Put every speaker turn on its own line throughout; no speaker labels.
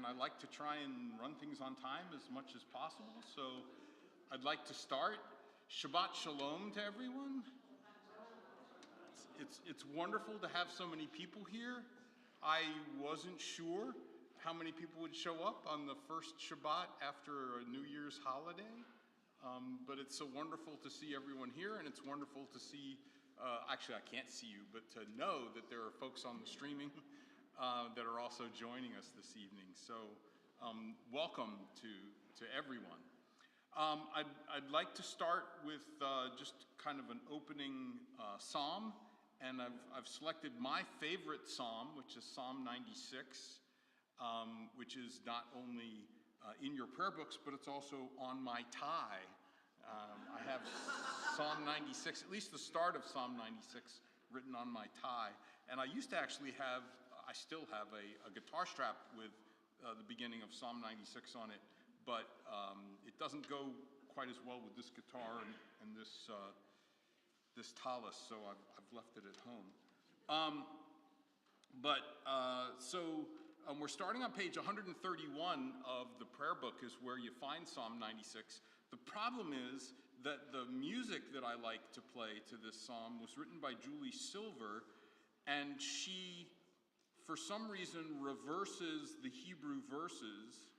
and I like to try and run things on time as much as possible, so I'd like to start. Shabbat Shalom to everyone. It's wonderful to have so many people here. I wasn't sure how many people would show up on the first Shabbat after a New Year's holiday, but it's so wonderful to see everyone here, and it's wonderful to see, actually I can't see you, but to know that there are folks on the streaming that are also joining us this evening. So welcome to everyone. I'd like to start with just kind of an opening psalm, and I've selected my favorite psalm, which is Psalm 96, which is not only in your prayer books, but it's also on my tie. I have Psalm 96, at least the start of Psalm 96, written on my tie. And I used to actually have, I still have a guitar strap with the beginning of Psalm 96 on it, but it doesn't go quite as well with this guitar and this talus, so I've left it at home. We're starting on page 131 of the prayer book is where you find Psalm 96. The problem is that the music that I like to play to this psalm was written by Julie Silver, and she, for some reason, reverses the Hebrew verses,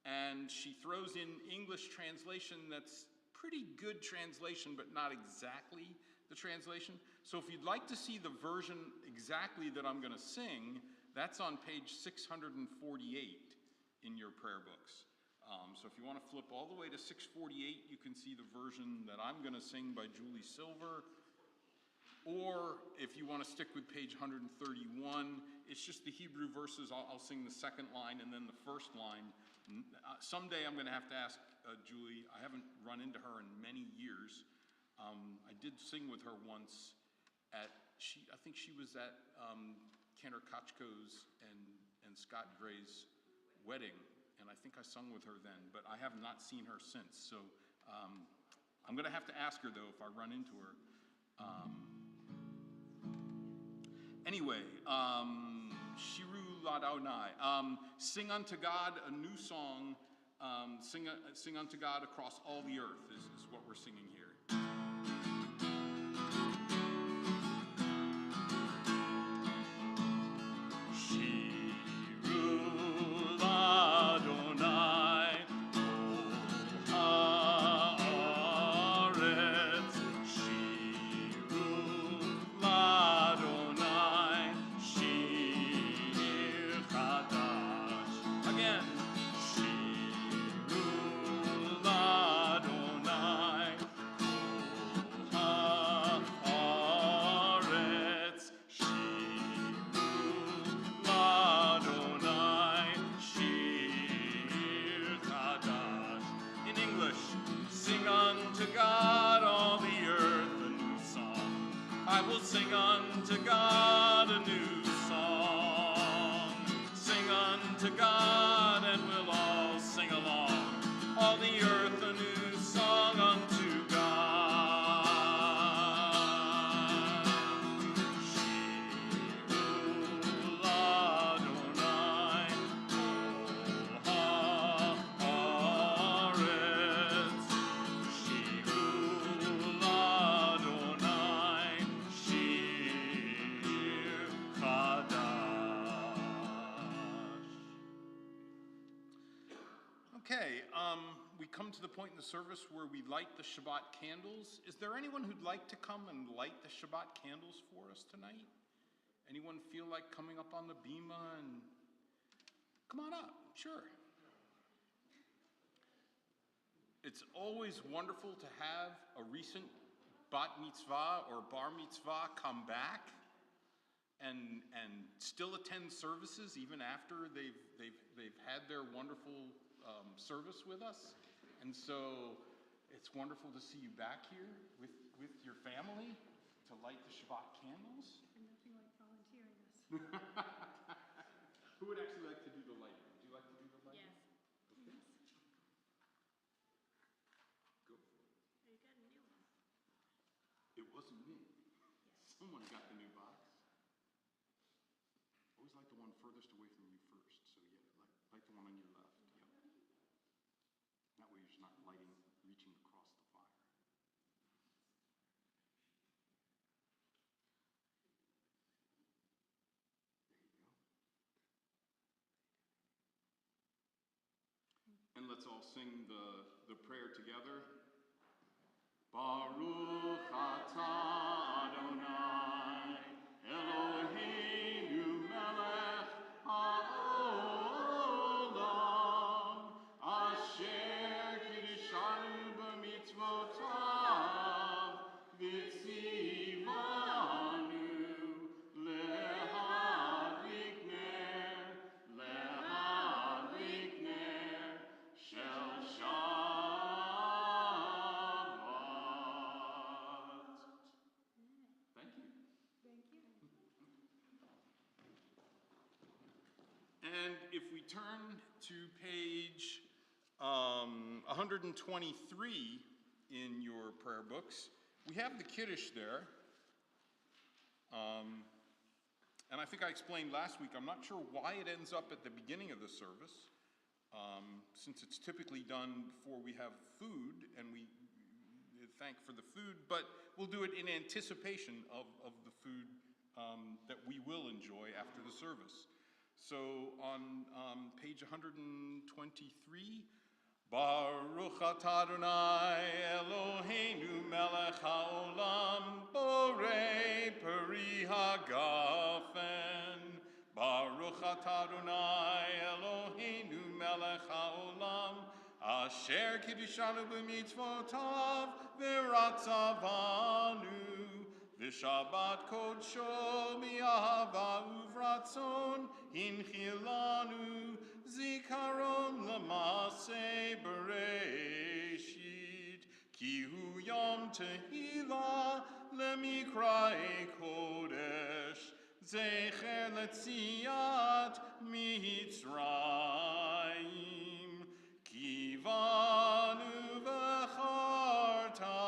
and she throws in English translation that's pretty good translation, but not exactly the translation. So if you'd like to see the version exactly that I'm going to sing, that's on page 648 in your prayer books. So if you want to flip all the way to 648, you can see the version that I'm going to sing by Julie Silver. Or if you want to stick with page 131, it's just the Hebrew verses. I'll sing the second line and then the first line. Someday I'm going to have to ask Julie. I haven't run into her in many years. I did sing with her once I think she was at Kenner Kochko's and Scott Gray's wedding, and I think I sung with her then, but I have not seen her since. So I'm going to have to ask her, though, if I run into her. Anyway, Shiru Ladonai, sing unto God a new song, sing unto God across all the earth is what we're singing here. Shiru Ladonai, sing unto God a new song. Sing unto God, and we'll all sing along. All the earth a new song unto God. Shiru Ladonai, kol haaretz. Shiru Ladonai, Okay, we come to the point in the service where we light the Shabbat candles. Is there anyone who'd like to come and light the Shabbat candles for us tonight? Anyone feel like coming up on the bima and come on up? Sure. It's always wonderful to have a recent bat mitzvah or bar mitzvah come back and still attend services even after they've had their wonderful service with us. And so it's wonderful to see you back here with your family to light the Shabbat candles.
And nothing like volunteering us.
Who would actually like to do the lighting? Would you like to do the lighting?
Yes.
Okay.
Yes.
Go for it.
Oh, you got a new one.
It wasn't me.
Yes.
Someone got the new box. Always like the one furthest away from you first. So yeah, light I'll sing the prayer together. Baruch atah Adonai, Eloheinu melech haolam, asher kiddushanu b'mitzvotav, v'tzivanu lehadlik ner shel Shabbat. Thank you.
Thank you.
And if we turn to page 123 in your prayer books, we have the Kiddush there. And I think I explained last week, I'm not sure why it ends up at the beginning of the service, since it's typically done before we have food, and we thank for the food, but we'll do it in anticipation of the food that we will enjoy after the service. So on page 123, Baruch atah Adonai Eloheinu melech haolam borei peri hagafen. Baruch atah Adonai Eloheinu melech haolam asher kiddushanu b'mitzvotav v'ratzavanu v'shabbat kodsho mi'ahava uvratzon hinchilanu zikaron l'maseh bereshit ki hu yom tehila lemikrae kodesh zecher letziat mitzrayim kivanu v'charta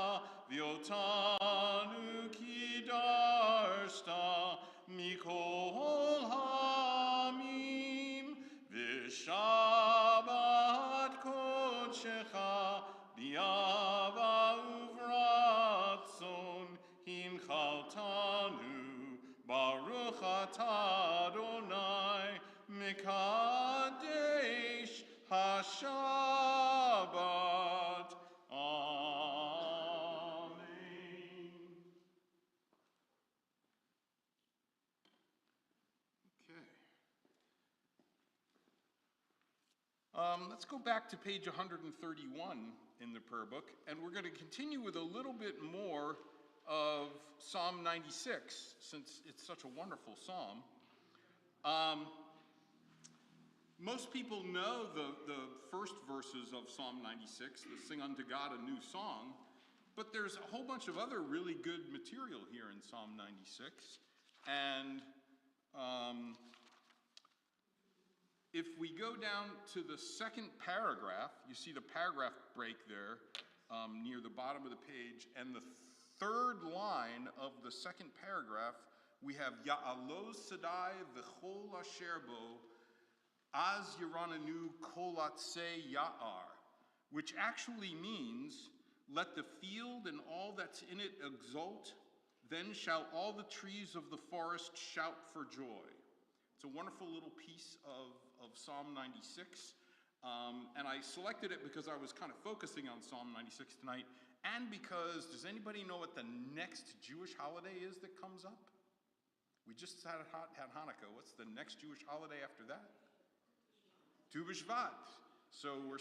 v'yotanu kidarsta mikol hamim v'shabbat kodshecha bi'ava uvratzon hinchaltanu Baruch atah Adonai mekadesh hashabbat. Amen. Okay. Let's go back to page 131 in the prayer book, and we're going to continue with a little bit more of Psalm 96, since it's such a wonderful psalm. Most people know the first verses of Psalm 96, the Sing Unto God a New Song, but there's a whole bunch of other really good material here in Psalm 96. And if we go down to the second paragraph, you see the paragraph break there near the bottom of the page, and the third line of the second paragraph, we have Ya'alo Sadai v'chol asher bo az yirananu kolatse ya'ar, which actually means, let the field and all that's in it exult, then shall all the trees of the forest shout for joy. It's a wonderful little piece of Psalm 96. And I selected it because I was kind of focusing on Psalm 96 tonight, and because, does anybody know what the next Jewish holiday is that comes up? We just had Hanukkah. What's the next Jewish holiday after that? Tu B'Shvat. So we're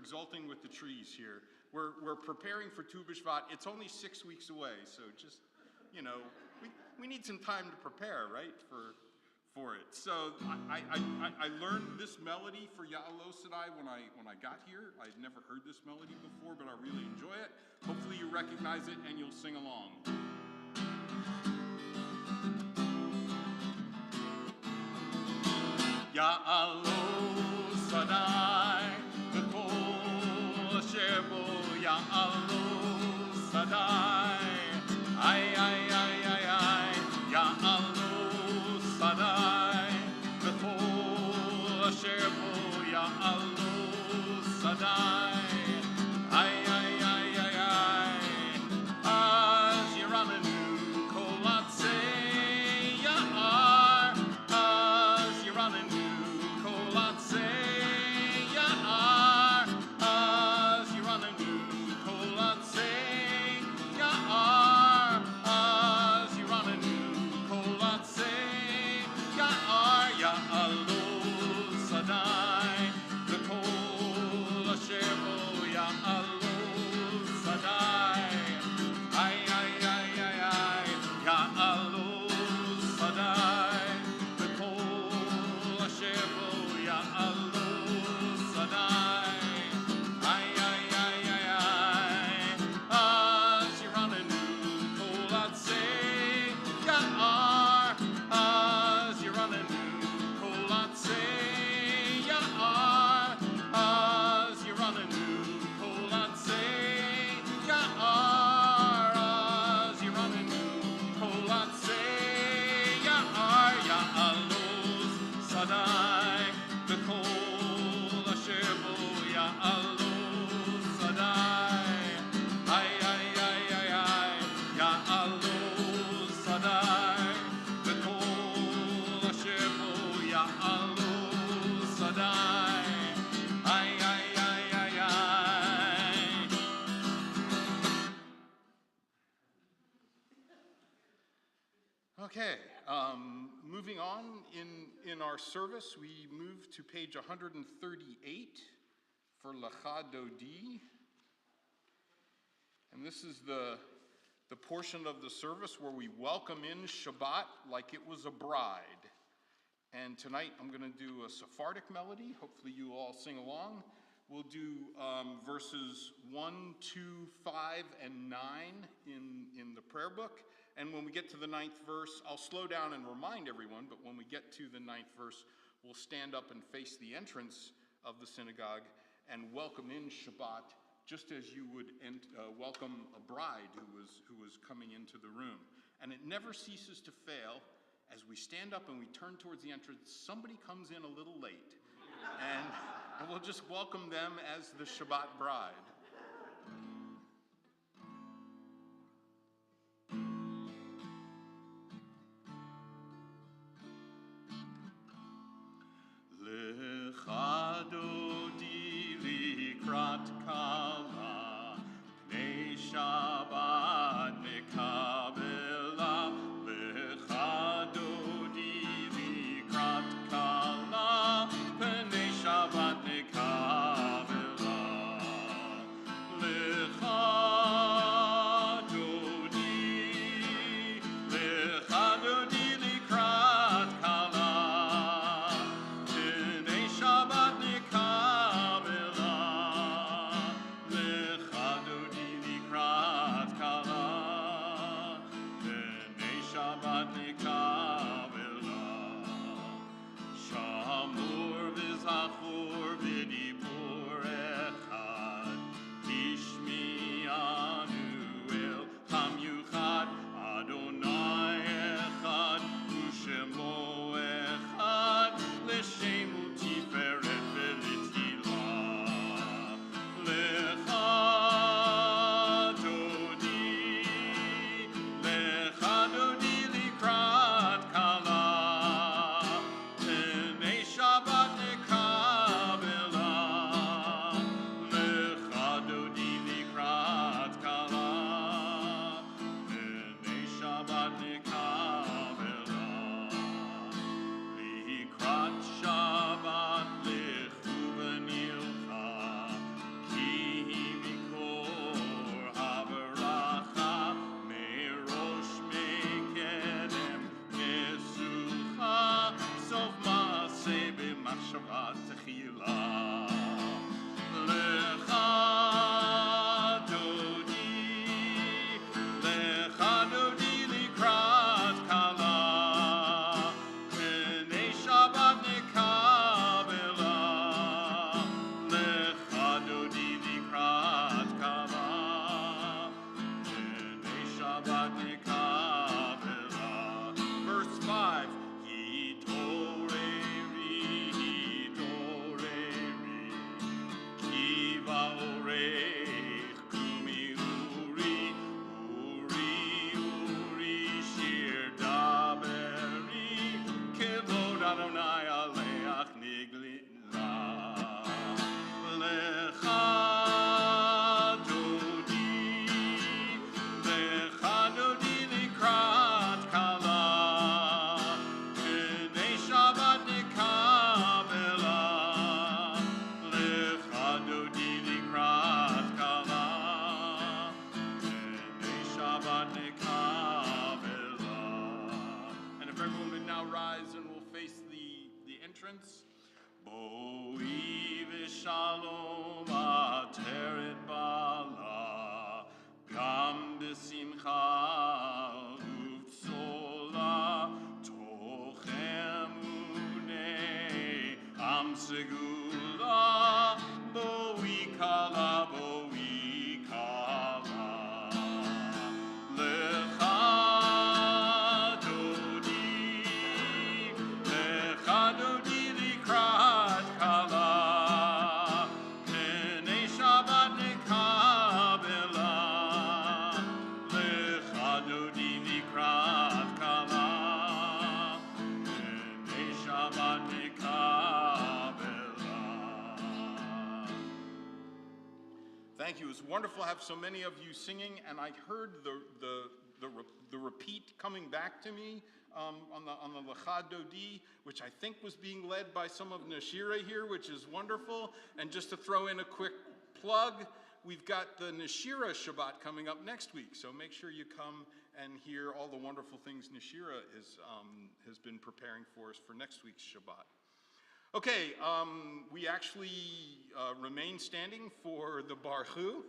exulting with the trees here. We're preparing for Tu B'Shvat. It's only 6 weeks away, so just, we need some time to prepare, right, for it. So I learned this melody for Ya'alo Sadai when I got here. I'd never heard this melody before, but I really enjoy it. Hopefully you recognize it and you'll sing along. Ya'alo Sadai v'kol asher bo Ya'alo Sadai ay ay ay ay ay Ya'alo Sadai v'kol asher bo Ya'alo Sadai ay ay ay ay ay az yiramenu kolatse ya'ar az yiramenu kolatse ya'ar Okay, moving on in our service, we move to page 138 for Lecha Dodi. And this is the portion of the service where we welcome in Shabbat like it was a bride. And tonight I'm going to do a Sephardic melody. Hopefully you all sing along. We'll do verses 1, 2, 5, and 9 in the prayer book. And when we get to the 9th verse, I'll slow down and remind everyone, but when we get to the 9th verse, we'll stand up and face the entrance of the synagogue and welcome in Shabbat, just as you would welcome a bride who was coming into the room. And it never ceases to fail. As we stand up and we turn towards the entrance, somebody comes in a little late. And we'll just welcome them as the Shabbat bride. Lecha Dodi likrat kala, pnei Shabbat mekabela. Lecha Dodi likrat kala, pnei Shabbat mekabela. Lecha Dodi likrat kala, pnei Shabbat mekabela. Lecha Dodi likrat kala, pnei Shabbat mekabela. Shamur v'zachor v'dibur echad, tishmi'anu el hamyuchad, Adonai echad, u'shemo echad, l'shem u'tiferet v'letfilah. Lecha Dodi likrat kala, pnei Shabbat mekabela. Lecha Dodi likrat kala, pnei Shabbat mekabela. Likrat Shabbat lechu v'nilcha, ki hi mikor habaracha, merosh mekedem mesucha, sof maaseh b'machshavat techila. Lecha Dodi likrat kala, pnei Shabbat mekabela. Lecha Dodi likrat kala, pnei Shabbat mekabela. Verse 5, Yitoreri, Kiva orech kumi uri, shir daberi, kevod Adonai aleach niglila. Lecha Dodi likrat kala, pnei Shabbat mekabela. Lecha Dodi likrat kala, pnei Shabbat mekabela. And if everyone would now rise and we'll face the entrance. Boi v'shalom ateret bala, gam b'simcha uvtsola, tochem unei am segula, boi kala, boi kala. Lecha Dodi likrat kala, pnei Shabbat mekabela. Lecha Dodi likrat kala, pnei Shabbat mekabela. Thank you. It's wonderful to have so many of you singing, and I heard the repeat coming back to me on the Lachad Dodi, which I think was being led by some of Nashira here, which is wonderful. And just to throw in a quick plug, we've got the Nashira Shabbat coming up next week, so make sure you come and hear all the wonderful things Nashira has been preparing for us for next week's Shabbat. Okay, we actually remain standing for the Baruch.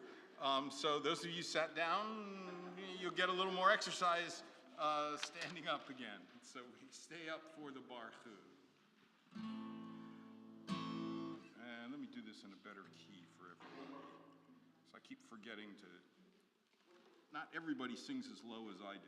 So those of you sat down, you'll get a little more exercise standing up again. So we stay up for the Baruch. And let me do this in a better key for everybody. So I keep forgetting to, not everybody sings as low as I do.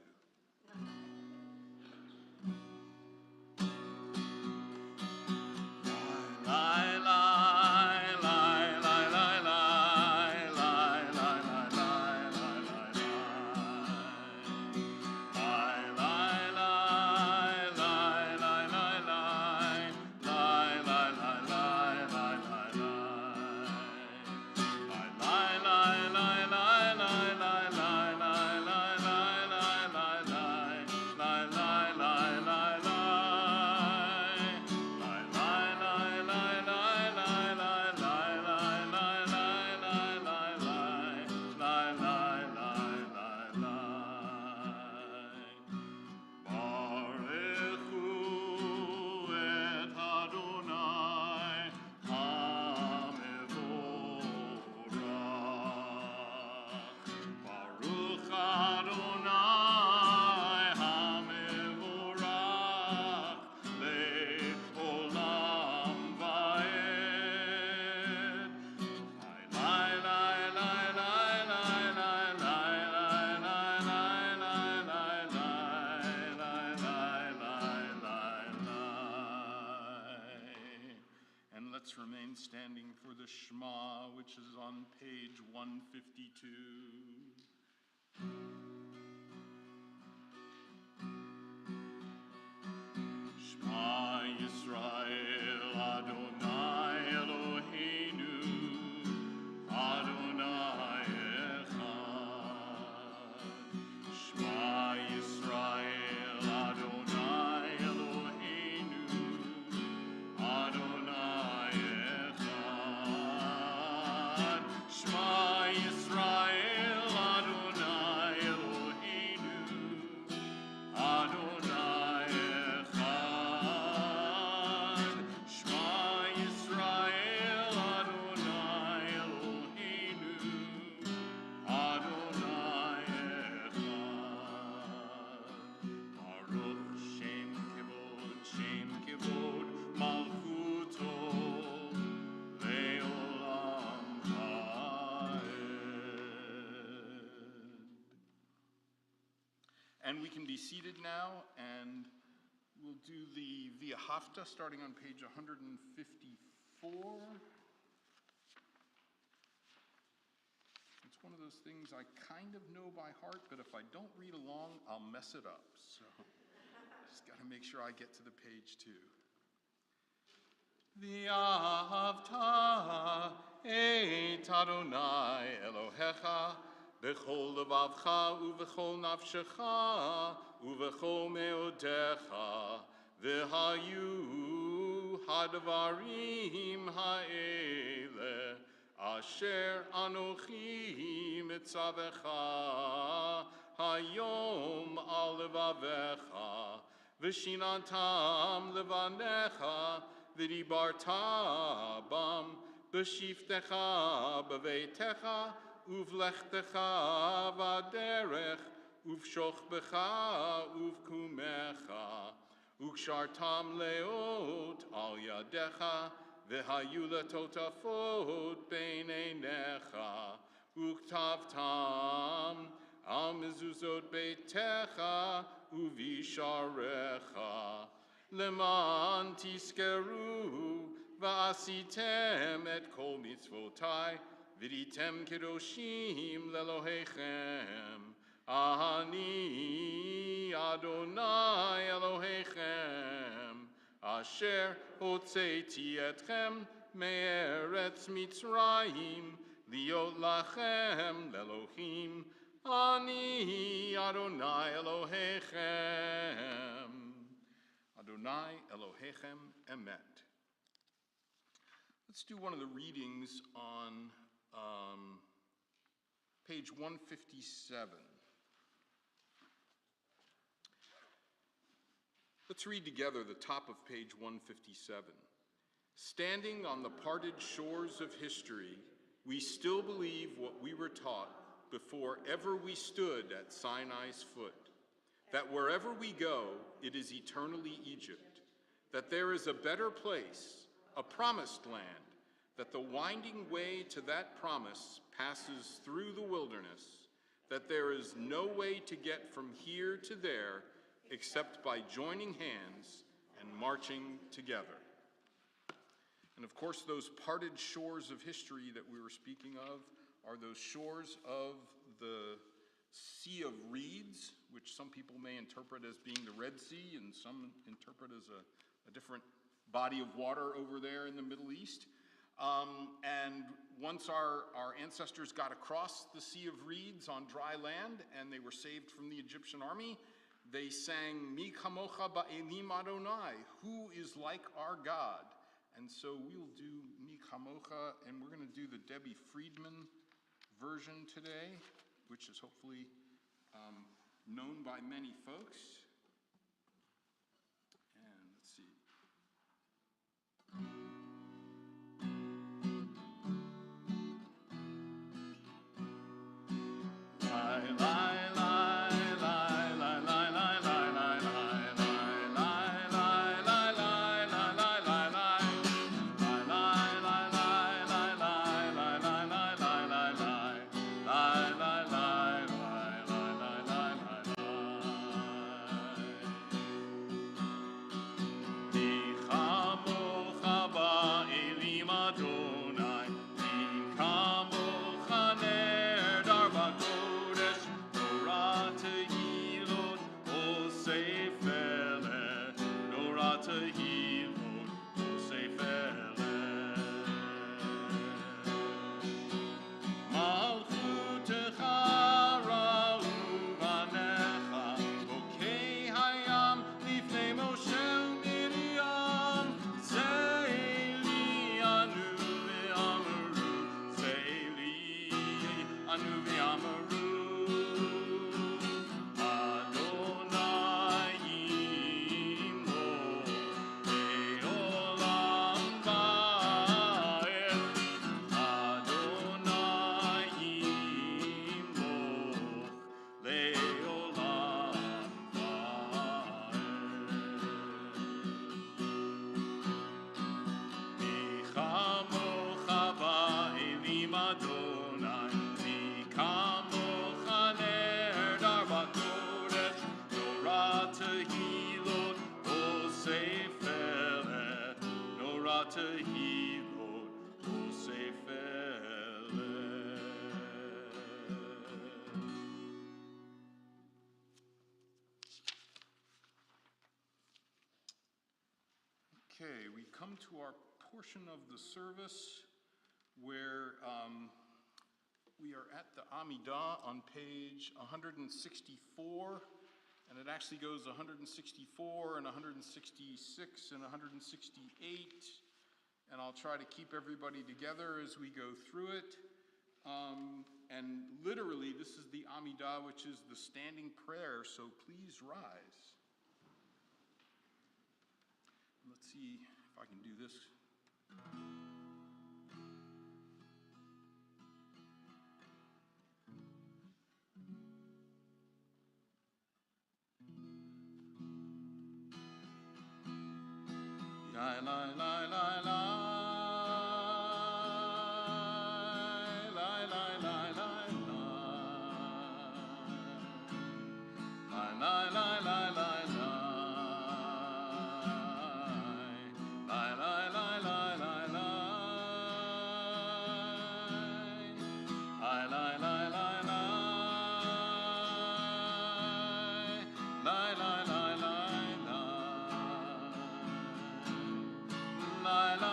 Let's remain standing for the Shema, which is on page 152. Shema Yisrael Adonai Eloheinu Adonai Echad. Shema Yisrael Adonai Eloheinu Adonai Echad. Shema Yisrael Adonai Eloheinu Adonai Echad. Shema Yisrael Adonai Eloheinu Adonai Echad. Baruch Shem Kivod Malchuto Le'olam Vaed. And we can be seated now, and we'll do the Via Hafta starting on page 154. It's one of those things I kind of know by heart, but if I don't read along, I'll mess it up. So just got to make sure I get to the page too. V'ahavta et Adonai Elohecha b'chol levavcha u'v'chol nafshecha u'v'chol meodecha v'hayu hadvarim ha'ele asher anochi mitzavecha hayom al levavecha v'shinantam levanecha v'dibarta bam b'shiftecha b'veitecha uvlechtecha v'derech uvshochbecha uvkumecha ukshartam leot al yadecha v'hayu letotafot beineinecha uktavtam al mezuzot beitecha uvisharecha leman tiskeru v'asitem et kol mitzvotai v'ditem kedoshim lelohechem Ani Adonai Elohechem asher hotzeiti etchem me'eretz Mitzrayim liot lachem lelohim Ani Adonai Elohechem Adonai Elohechem Emet. Let's do one of the readings on page 157. Let's read together the top of page 157. Standing on the parted shores of history, we still believe what we were taught before ever we stood at Sinai's foot, that wherever we go, it is eternally Egypt, that there is a better place, a promised land, that the winding way to that promise passes through the wilderness, that there is no way to get from here to there except by joining hands and marching together. And of course, those parted shores of history that we were speaking of are those shores of the Sea of Reeds, which some people may interpret as being the Red Sea, and some interpret as a different body of water over there in the Middle East. And once our ancestors got across the Sea of Reeds on dry land and they were saved from the Egyptian army, they sang, Mi kamocha ba'elim Adonai, who is like our God? And so we'll do Mi kamocha, and we're going to do the Debbie Friedman version today, which is hopefully known by many folks. And let's see. Okay, we come to our portion of the service where we are at the Amidah on page 164, and it actually goes 164 and 166 and 168, and I'll try to keep everybody together as we go through it. And literally, this is the Amidah, which is the standing prayer, so please rise. Let's see if I can do this. La la la la la. La la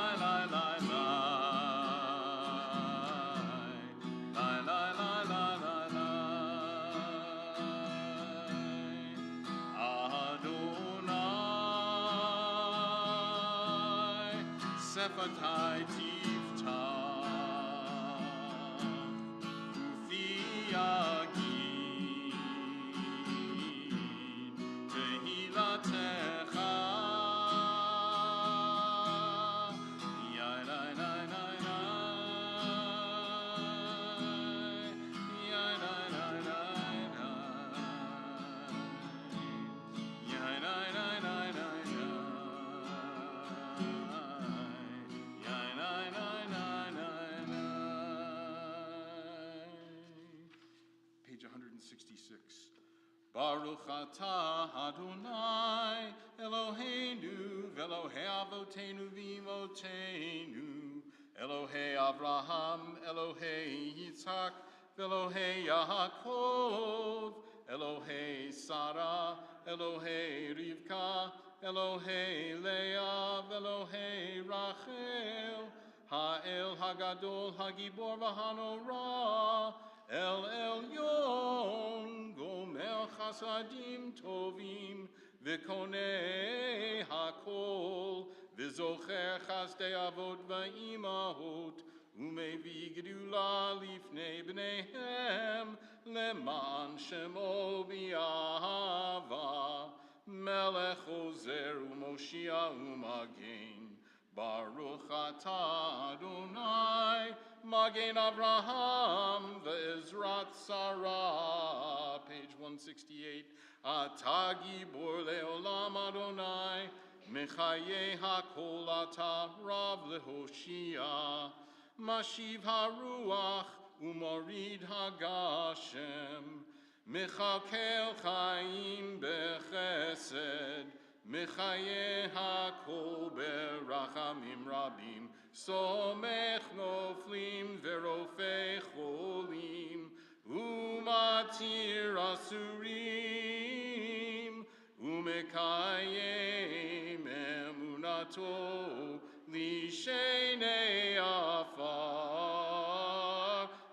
Sefatai tiftach, ufi yagid, tehilatecha. Page 166. Baruch atah Adonai Eloheinu v'Elohei Avotenu v'Imotenu Elohei Avraham Elohei Yitzhak v'Elohei Yaakov Elohei Sarah Elohei Rivka Elohei Leah v'Elohei Rachel Ha'el Hagadol Hagibor v'Hanorah El Elyon Gomer Chasadim Tovim V'Konei Hakol V'Zocher Chasdei Avot V'Imahot Umevi Gedula Lifnei Bneihem Leman Shemo B'Yahava Melech Ozer U'Moshia U'Magen Baruch atah Adonai Magen Avraham ve'Ezrat Sarah, page 168. Atah Gibor le'olam Adonai, Mechaye hakol atah Rav lehoshia, Mashiv haruach u'morid hagashem, Mechakel chaim bechesed, Mechaye hakol berachamim rabim, Somech noflim verofei cholim, Umatir asurim, Umekayem emunato, Lishenei afar,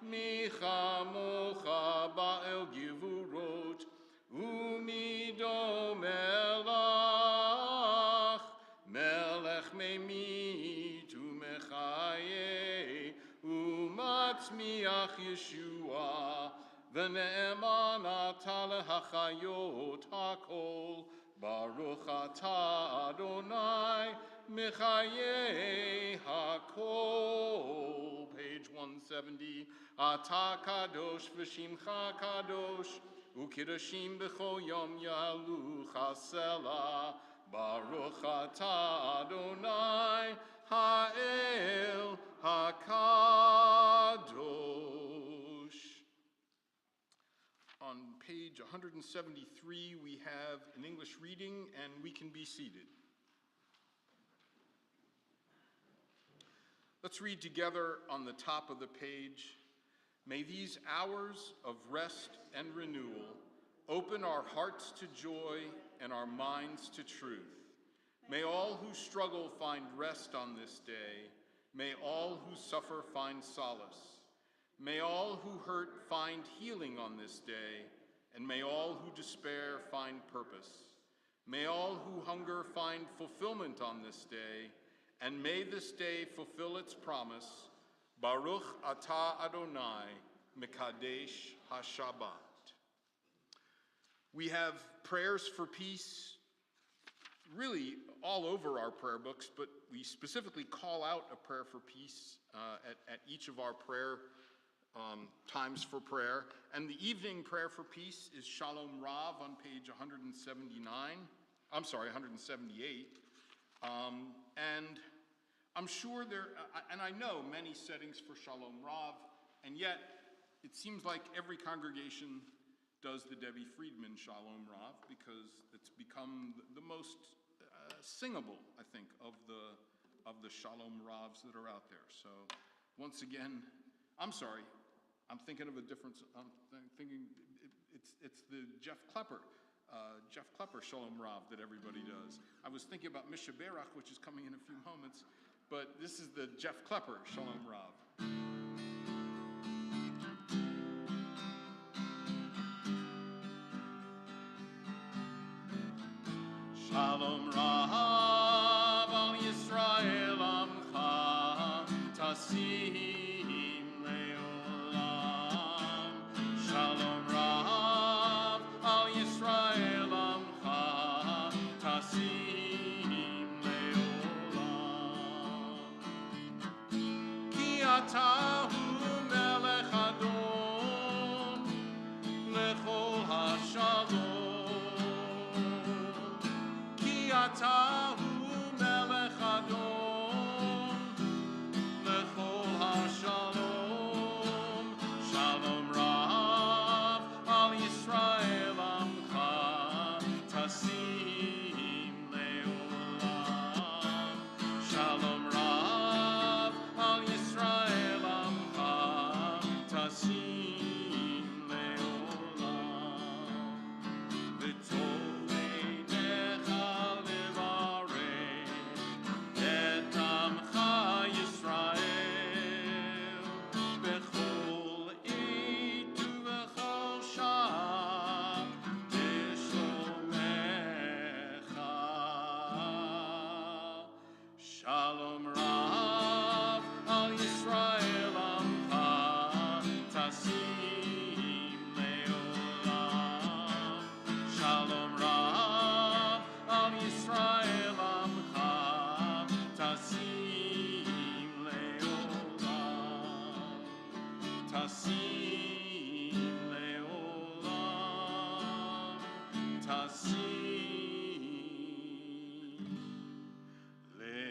Michamocha ba'el givurot, Umido melach, Melech memit umechaye, Umatzmiach Yeshua, V'ne'eman atah lehachayot hakol, Baruch atah Adonai, Mechaye hakol. Page 170. Atah kadosh v'shimcha kadosh, U'kiddushim b'chol yom yalu chasela, Baruch atah Adonai, Ha'el HaKadosh. On page 173, we have an English reading, and we can be seated. Let's read together on the top of the page. May these hours of rest and renewal open our hearts to joy and our minds to truth. May all who struggle find rest on this day. May all who suffer find solace. May all who hurt find healing on this day, and may all who despair find purpose. May all who hunger find fulfillment on this day, and may this day fulfill its promise. Baruch atah Adonai, Mekadesh HaShabbat. We have prayers for peace really all over our prayer books, but we specifically call out a prayer for peace at each of our prayer times for prayer. And the evening prayer for peace is Shalom Rav on page 178. And I'm sure and I know many settings for Shalom Rav, and yet it seems like every congregation does the Debbie Friedman Shalom Rav because it's become the most singable, I think, of the Shalom Ravs that are out there. So once again, I'm sorry, I'm thinking of a different, I'm thinking it's the Jeff Klepper Shalom Rav that everybody does. I was thinking about Misha Berach, which is coming in a few moments, but this is the Jeff Klepper Shalom Rav. Shalom Rav al Yisrael Amcha, tasim leolam. Shalom Rav al Yisrael amcha tasim leolam. Ki atahu melech adon lechol hashalom. Ki atahu melech adon lechol hashalom. Shalom Rav al Yisrael amcha tasim leolam. Shalom Rav al Yisrael amcha tasim leolam. V'tov einecha levarech et amcha Yisrael bechol עת ובכל שעה בשלומך. Shalom Rav al Yisrael amcha tasim leolam. Shalom Rav al Yisrael amcha tasim leolam. Tasim leolam. Tasim leolam.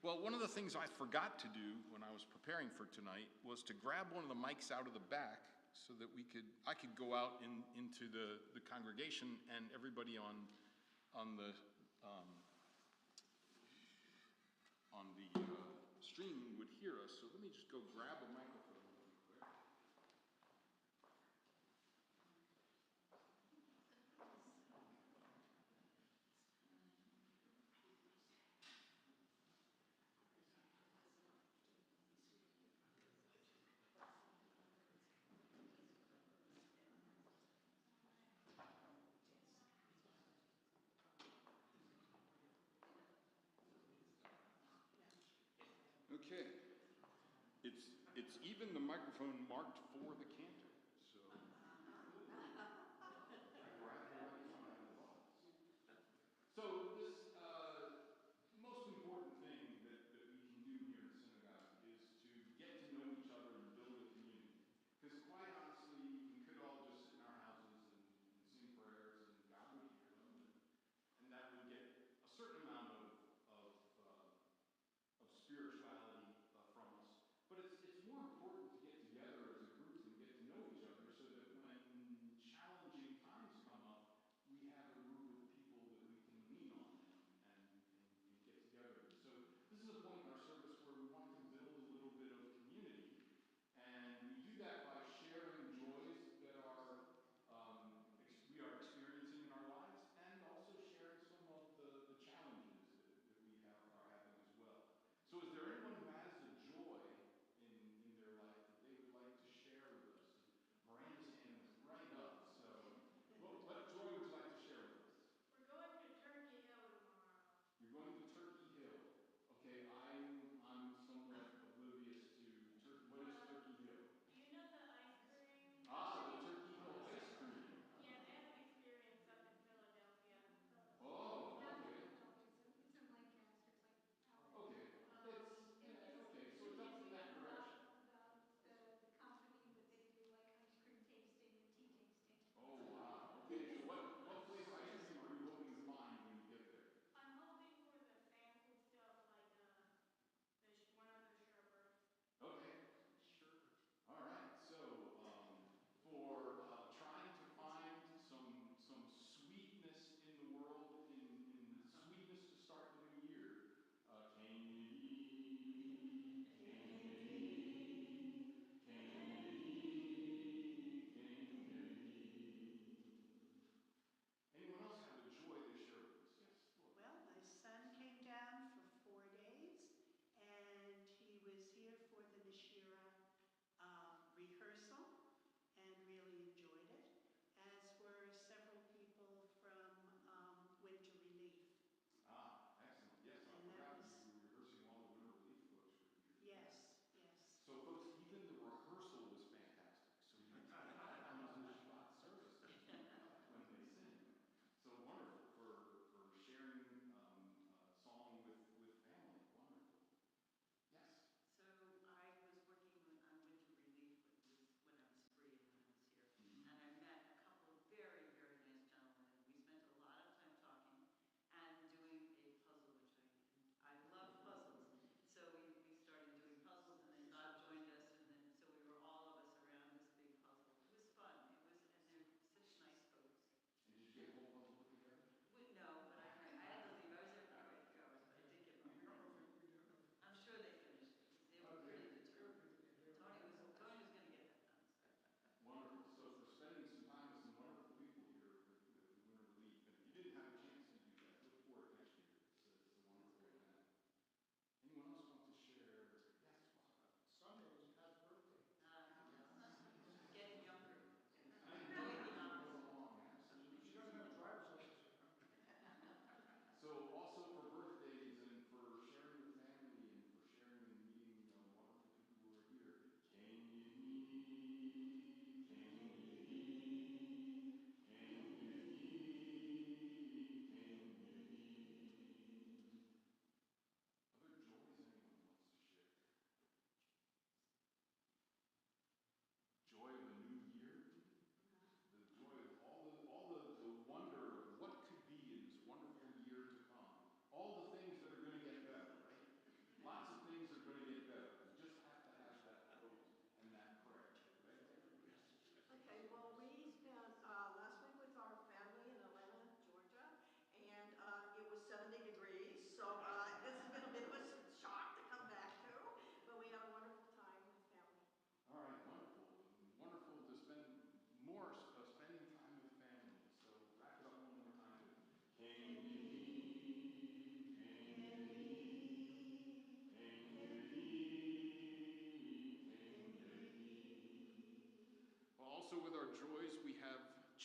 Well, one of the things I forgot to do when I was preparing for tonight was to grab one of the mics out of the back so that I could go out into the congregation and everybody on the stream would hear us. So let me just go grab a microphone really quick. Okay. It's even the microphone marked for the cantor. So I grabbed the right one out of the box. So this most important thing that we can do here in synagogue is to get to know each other and build a community. Because quite honestly, we could all just sit in our houses and sing prayers and God would hear them, and that would get a certain amount of spirituality from us. But it's more important to get together as a group and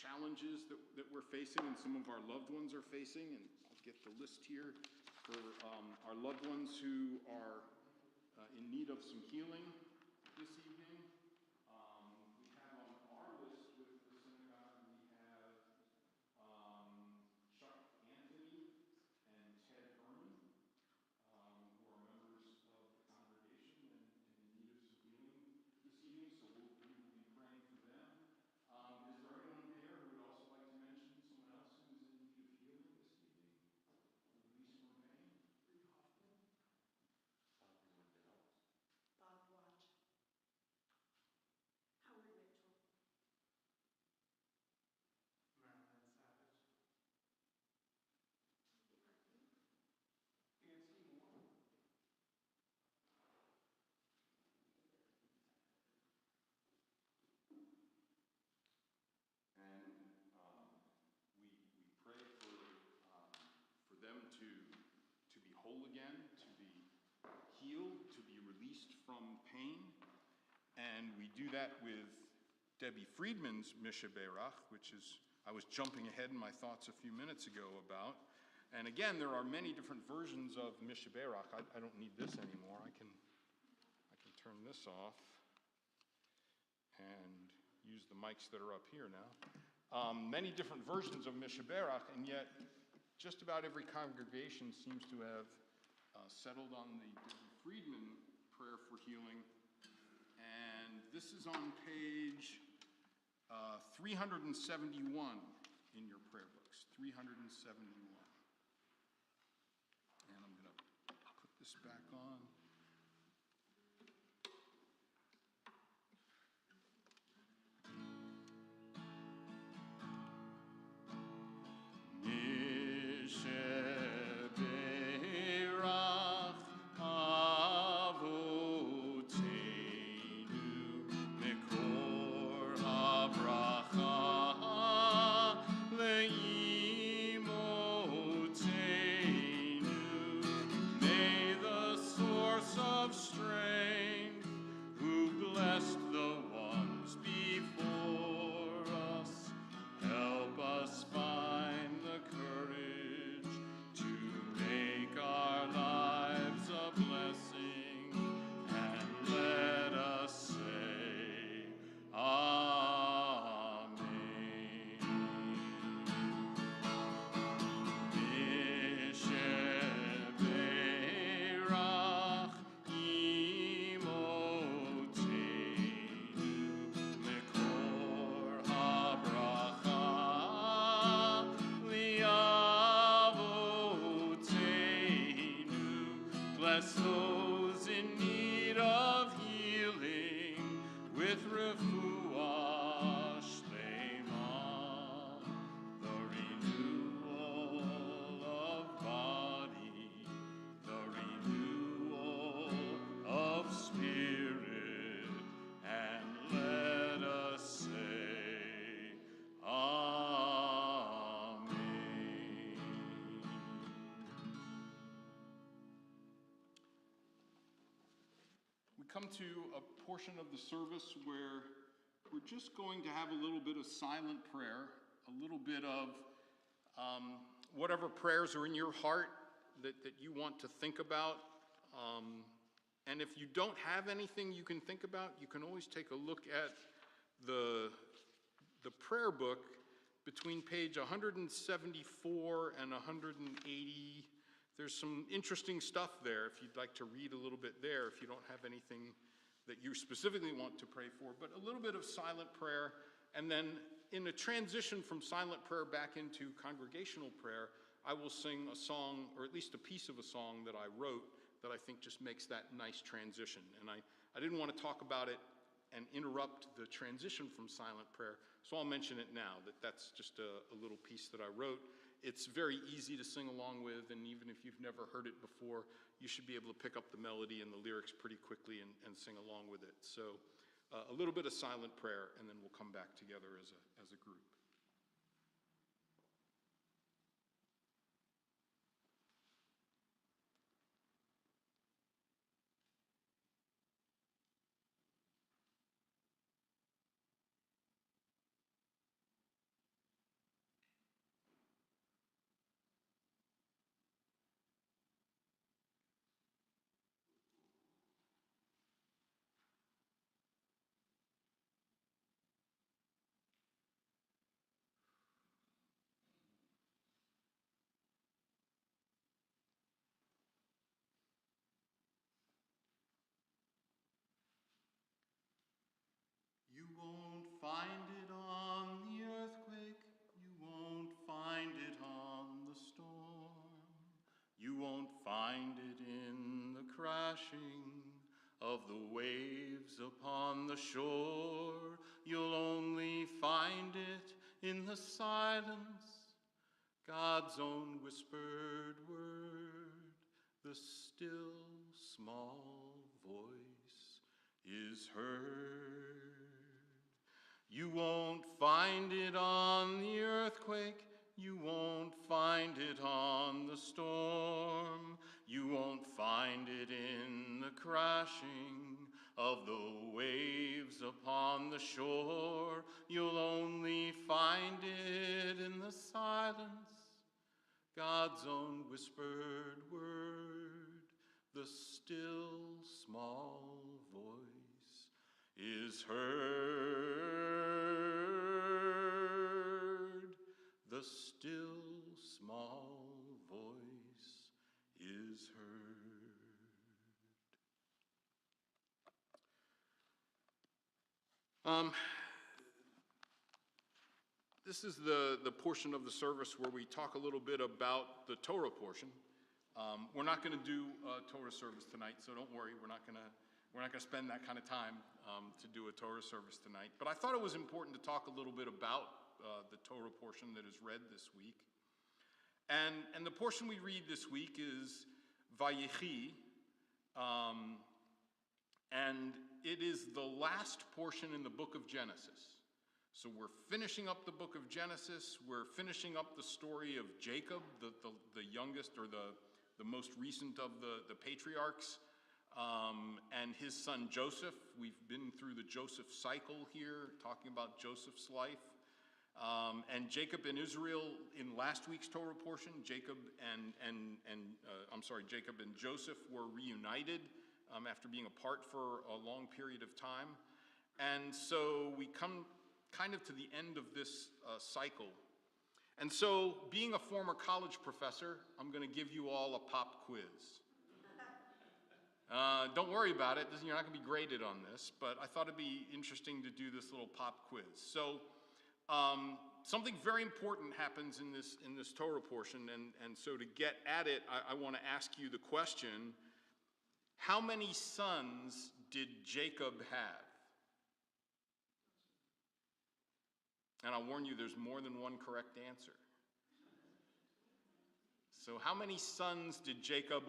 challenges that we're facing and some of our loved ones are facing. And I'll get the list here for our loved ones who are in need of some healing this evening. We have on our list with the synagogue, we have Chuck Anthony and Ted Herman, who are members of the congregation and in need of some healing this evening, so we will be praying for them. Is there anyone here who would also like to mention someone else who's in need of healing this evening? Release from pain?
Bob Watch. Howard Mitchell.
Marilyn Savage.
Nancy Moore. And we pray for them to be whole again, to be healed, to be released from pain. And we do that with Debbie Friedman's Misha Berach, which is, I was jumping ahead in my thoughts a few minutes ago about. And again, there are many different versions of Misha Berach. I don't need this anymore. I can turn this off and use the mics that are up here now. Many different versions of Misha Berach, and yet just about every congregation seems to have settled on the Debbie Friedman prayer for healing. And this is on page 371 in your prayer books, 371. And I'm going to put this back on.
Bless those in need of healing with refuah shlema, the renewal of body, the renewal of spirit, and let us say, Amen.
We come to a portion of the service where we're just going to have a little bit of silent prayer, a little bit of whatever prayers are in your heart that you want to think about. And if you don't have anything you can think about, you can always take a look at the prayer book between page 174 and 180. There's some interesting stuff there if you'd like to read a little bit there, if you don't have anything that you specifically want to pray for, but a little bit of silent prayer. And then in a transition from silent prayer back into congregational prayer, I will sing a song, or at least a piece of a song that I wrote that I think just makes that nice transition. And I didn't want to talk about it and interrupt the transition from silent prayer, so I'll mention it now, that's just a little piece that I wrote. It's very easy to sing along with, and even if you've never heard it before, you should be able to pick up the melody and the lyrics pretty quickly and sing along with it. So a little bit of silent prayer, and then we'll come back together as a group.
find it on the earthquake. You won't find it on the storm. You won't find it in the crashing of the waves upon the shore. You'll only find it in the silence, God's own whispered word. The still small voice is heard. You won't find it on the earthquake. You won't find it on the storm. You won't find it in the crashing of the waves upon the shore. You'll only find it in the silence, God's own whispered word. The still small voice is heard. The still small voice is heard. This is the portion of the service where we talk a little bit about the Torah portion. We're not going to do a Torah service tonight, so don't worry. We're not going to spend that kind of time to do a Torah service tonight. But I thought it was important to talk a little bit about the Torah portion that is read this week. And the portion we read this week is Vayechi, and it is the last portion in the book of Genesis. So we're finishing up the book of Genesis. We're finishing up the story of Jacob, the youngest or the most recent of the patriarchs, and his son Joseph. We've been through the Joseph cycle here, talking about Joseph's life. And Jacob and Israel in last week's Torah portion, Jacob and Joseph were reunited after being apart for a long period of time. And so we come kind of to the end of this cycle. And so, being a former college professor, I'm going to give you all a pop quiz. Don't worry about it. You're not going to be graded on this, but I thought it'd be interesting to do this little pop quiz. So, something very important happens in this Torah portion, and so to get at it, I want to ask you the question: how many sons did Jacob have? And I'll warn you, there's more than one correct answer. So how many sons did Jacob,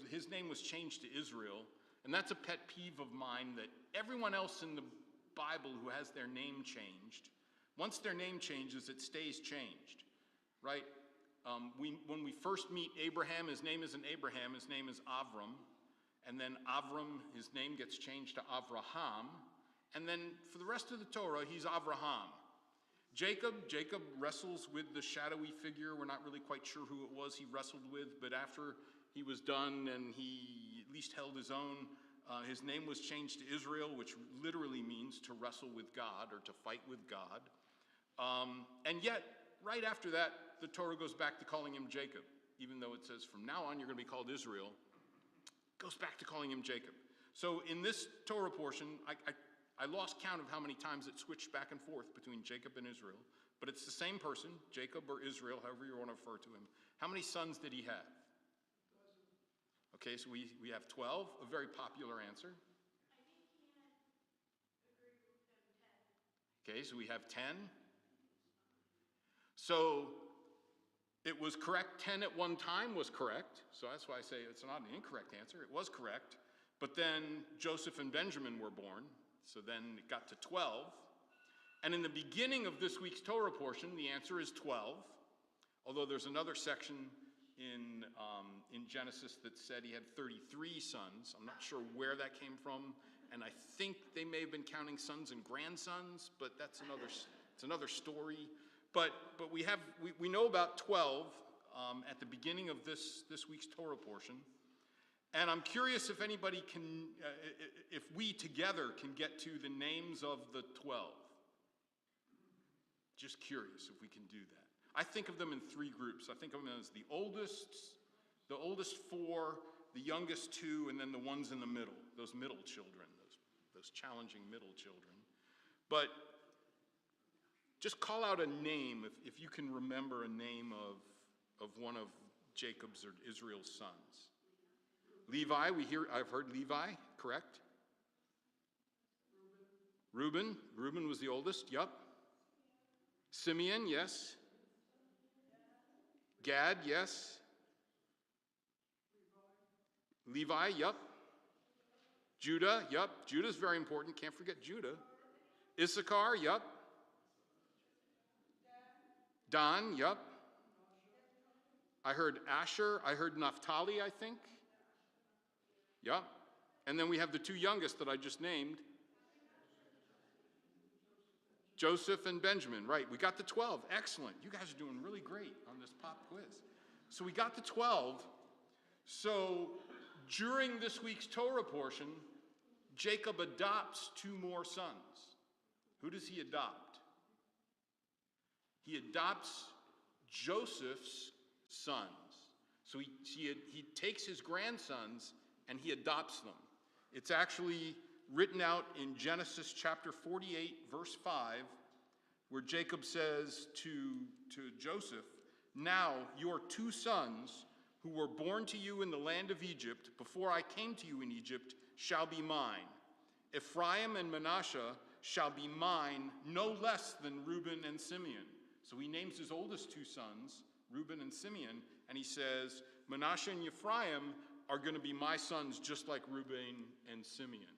his name was changed to Israel, and that's a pet peeve of mine, that everyone else in the Bible who has their name changed, once their name changes, it stays changed, right? When we first meet Abraham, his name isn't Abraham, his name is Avram, and then Avram, his name gets changed to Avraham, and then for the rest of the Torah, he's Avraham. Jacob wrestles with the shadowy figure. We're not really quite sure who it was he wrestled with, but after he was done and he at least held his own, his name was changed to Israel, which literally means to wrestle with God or to fight with God. And yet, right after that, the Torah goes back to calling him Jacob, even though it says from now on you're going to be called Israel. It goes back to calling him Jacob. So in this Torah portion, I lost count of how many times it switched back and forth between Jacob and Israel, but it's the same person, Jacob or Israel, however you want to refer to him. How many sons did he have? Okay, so we have 12, a very popular answer.
I think he had a group of 10.
Okay, so we have 10. So it was correct. 10 at one time was correct, so that's why I say it's not an incorrect answer. It was correct, but then Joseph and Benjamin were born. So then it got to 12. And in the beginning of this week's Torah portion, the answer is 12. Although there's another section in Genesis that said he had 33 sons. I'm not sure where that came from. And I think they may have been counting sons and grandsons, but it's another story. But we know about 12 at the beginning of this week's Torah portion. And I'm curious if anybody can, if we together can get to the names of the 12. Just curious if we can do that. I think of them in three groups. I think of them as the oldest 4, the youngest 2, and then the ones in the middle, those middle children, those challenging middle children. But just call out a name if you can remember a name of one of Jacob's or Israel's sons. Levi, I've heard Levi, correct? Reuben was the oldest, yup. Simeon, yes. Gad, yes. Levi, yup. Judah, yup. Judah's very important, can't forget Judah. Issachar, yup. Dan, yup. I heard Asher, I heard Naphtali, I think. Yup. And then we have the two youngest that I just named. Joseph and Benjamin, right. We got the 12. Excellent. You guys are doing really great on this pop quiz. So we got the 12. So during this week's Torah portion, Jacob adopts two more sons. Who does he adopt? He adopts Joseph's sons. So he takes his grandsons and he adopts them. It's actually written out in Genesis chapter 48, verse 5, where Jacob says to Joseph, "Now your two sons, who were born to you in the land of Egypt, before I came to you in Egypt, shall be mine. Ephraim and Manasseh shall be mine no less than Reuben and Simeon." So he names his oldest two sons, Reuben and Simeon, and he says, Manasseh and Ephraim are going to be my sons just like Reuben and Simeon.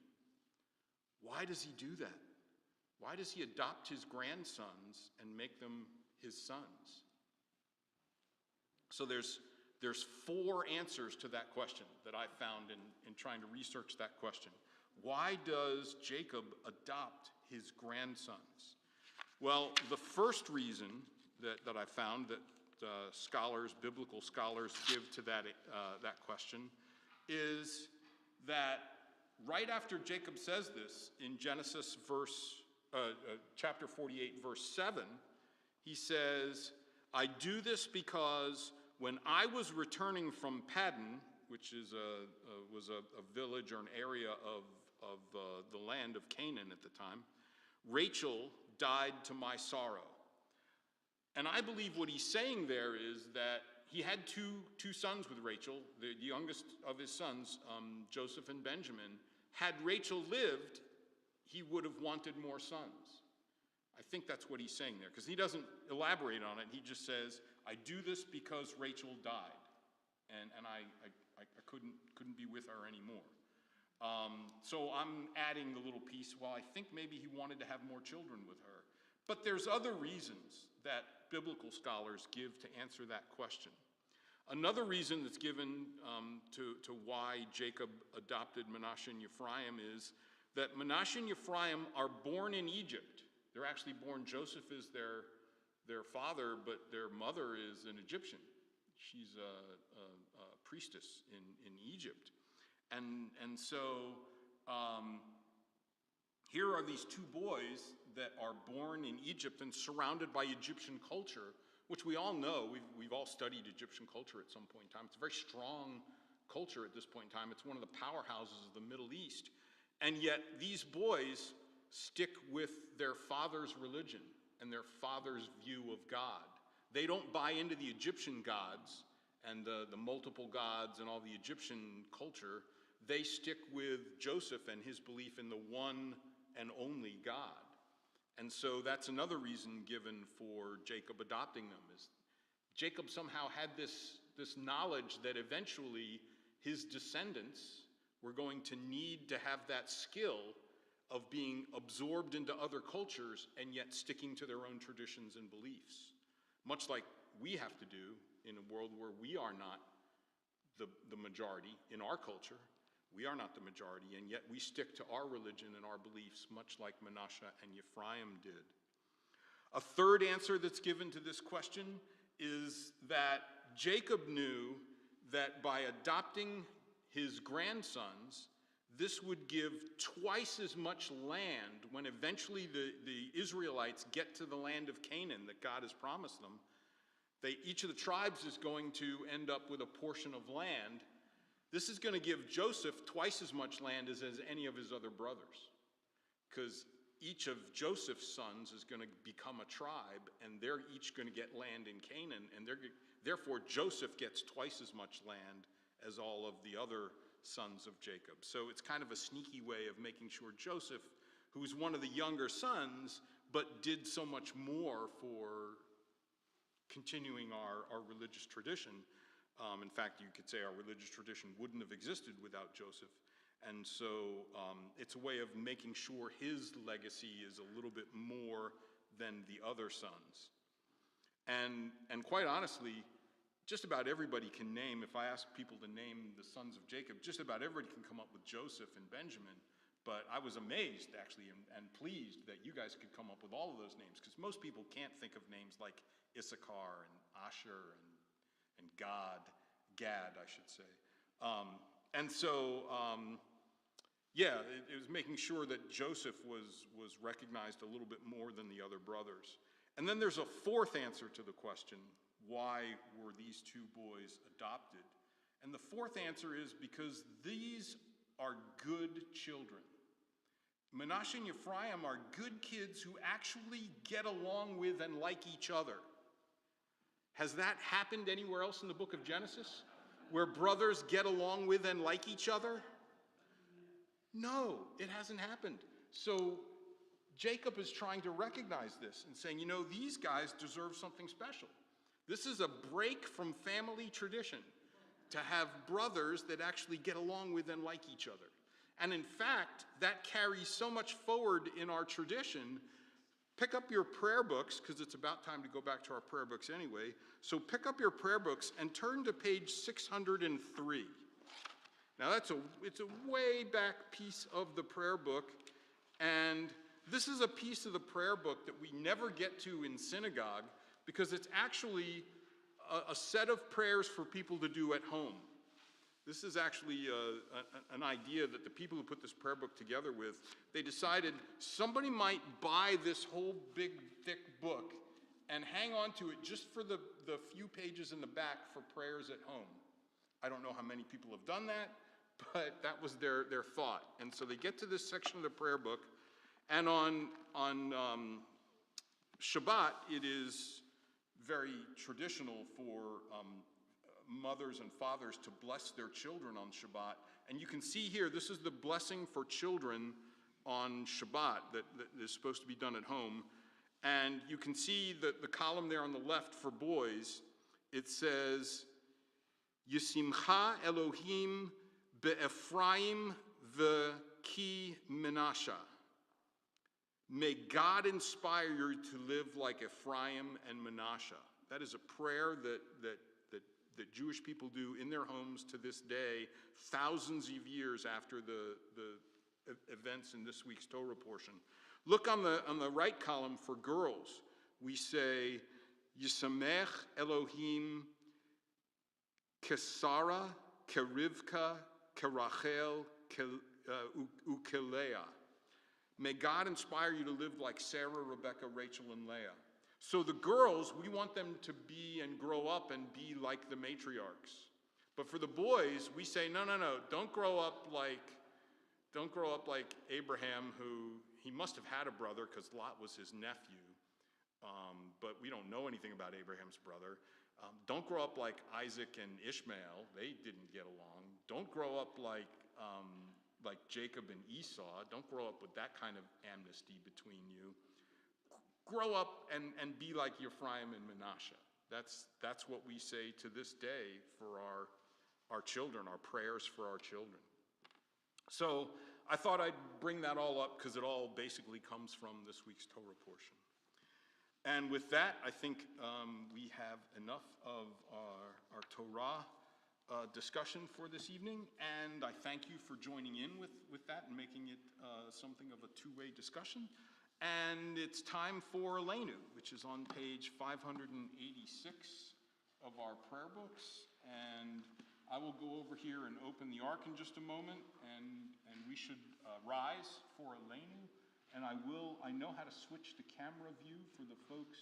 Why does he do that? Why does he adopt his grandsons and make them his sons? So there's four answers to that question that I found in trying to research that question. Why does Jacob adopt his grandsons? Well, the first reason that I found that biblical scholars give to that question is that right after Jacob says this in Genesis chapter 48, verse 7, he says, "I do this because when I was returning from Paddan," which was a village or an area of the land of Canaan at the time, "Rachel died to my sorrow." And I believe what he's saying there is that he had two sons with Rachel, the youngest of his sons, Joseph and Benjamin. Had Rachel lived, he would have wanted more sons. I think that's what he's saying there, because he doesn't elaborate on it. He just says, "I do this because Rachel died, and I couldn't be with her anymore." So I'm adding the little piece, well, I think maybe he wanted to have more children with her. But there's other reasons that biblical scholars give to answer that question. Another reason that's given to why Jacob adopted Manasseh and Ephraim is that Manasseh and Ephraim are born in Egypt. They're actually born, Joseph is their father, but their mother is an Egyptian. She's a priestess in Egypt. And so here are these two boys that are born in Egypt and surrounded by Egyptian culture, which we all know. We've all studied Egyptian culture at some point in time. It's a very strong culture at this point in time. It's one of the powerhouses of the Middle East. And yet these boys stick with their father's religion and their father's view of God. They don't buy into the Egyptian gods and the multiple gods and all the Egyptian culture. They stick with Joseph and his belief in the one and only God. And so that's another reason given for Jacob adopting them, is Jacob somehow had this knowledge that eventually his descendants were going to need to have that skill of being absorbed into other cultures and yet sticking to their own traditions and beliefs. Much like we have to do in a world where we are not the majority in our culture. We are not the majority, and yet we stick to our religion and our beliefs, much like Manasseh and Ephraim did. A third answer that's given to this question is that Jacob knew that by adopting his grandsons, this would give twice as much land when eventually the Israelites get to the land of Canaan that God has promised them. Each of the tribes is going to end up with a portion of land. This is going to give Joseph twice as much land as any of his other brothers. Because each of Joseph's sons is going to become a tribe, and they're each going to get land in Canaan, and therefore Joseph gets twice as much land as all of the other sons of Jacob. So it's kind of a sneaky way of making sure Joseph, who's one of the younger sons, but did so much more for continuing our religious tradition. In fact, you could say our religious tradition wouldn't have existed without Joseph. And so it's a way of making sure his legacy is a little bit more than the other sons. And quite honestly, just about everybody can name, if I ask people to name the sons of Jacob, just about everybody can come up with Joseph and Benjamin. But I was amazed, actually, and pleased that you guys could come up with all of those names, because most people can't think of names like Issachar and Asher and Gad, I should say. Yeah, it was making sure that Joseph was recognized a little bit more than the other brothers. And then there's a fourth answer to the question, why were these two boys adopted? And the fourth answer is because these are good children. Manasseh and Ephraim are good kids who actually get along with and like each other. Has that happened anywhere else in the book of Genesis, where brothers get along with and like each other? No, it hasn't happened. So Jacob is trying to recognize this and saying, you know, these guys deserve something special. This is a break from family tradition to have brothers that actually get along with and like each other. And in fact, that carries so much forward in our tradition. Pick up your prayer books, because it's about time to go back to our prayer books anyway. So pick up your prayer books and turn to page 603. Now it's a way back piece of the prayer book, and this is a piece of the prayer book that we never get to in synagogue because it's actually a set of prayers for people to do at home. This is actually an idea that the people who put this prayer book together with, they decided somebody might buy this whole big, thick book and hang on to it just for the few pages in the back for prayers at home. I don't know how many people have done that, but that was their thought. And so they get to this section of the prayer book, and on Shabbat, it is very traditional for mothers and fathers to bless their children on Shabbat. And you can see here, this is the blessing for children on Shabbat that is supposed to be done at home. And you can see the column there on the left for boys. It says, Yisimcha Elohim be'Ephraim v'ki Menashe. May God inspire you to live like Ephraim and Manasseh. That is a prayer that Jewish people do in their homes to this day, thousands of years after the events in this week's Torah portion. Look on the right column for girls. We say, Yisamech Elohim kesara, kerivka, kerachel, ukelea. May God inspire you to live like Sarah, Rebecca, Rachel, and Leah. So the girls, we want them to be and grow up and be like the matriarchs. But for the boys, we say, no, don't grow up like Abraham, who he must have had a brother because Lot was his nephew. But we don't know anything about Abraham's brother. Don't grow up like Isaac and Ishmael. They didn't get along. Don't grow up like Jacob and Esau. Don't grow up with that kind of amnesty between you. Grow up and be like Ephraim and Manasseh. That's what we say to this day for our children, our prayers for our children. So I thought I'd bring that all up because it all basically comes from this week's Torah portion. And with that, I think we have enough of our Torah discussion for this evening, and I thank you for joining in with that and making it something of a two-way discussion. And it's time for Elenu, which is on page 586 of our prayer books. And I will go over here and open the ark in just a moment, and we should rise for Elenu. And I know how to switch the camera view for the folks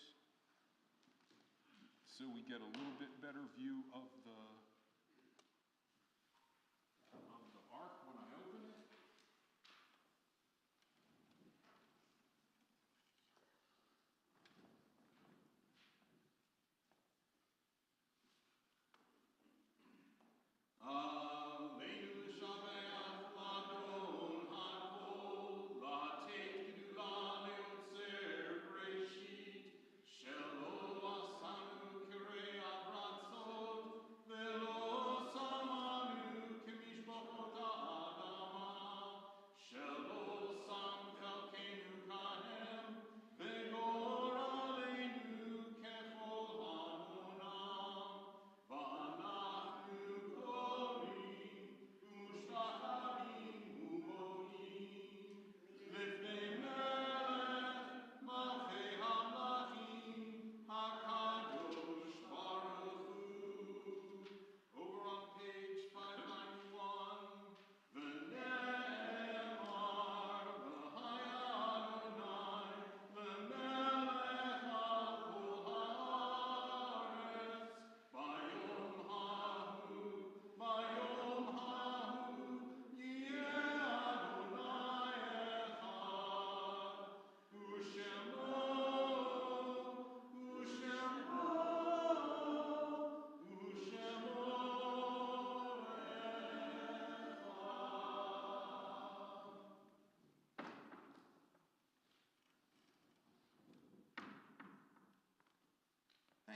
so we get a little bit better view of the ark when I open it.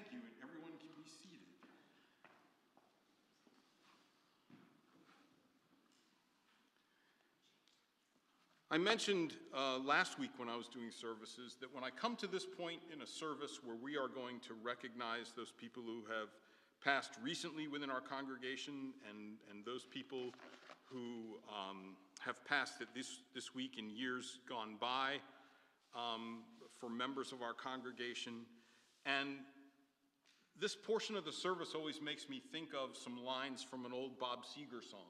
Thank you, and everyone can be seated. I mentioned last week when I was doing services that when I come to this point in a service where we are going to recognize those people who have passed recently within our congregation and those people who have passed it this week in years gone by for members of our congregation. And this portion of the service always makes me think of some lines from an old Bob Seger song.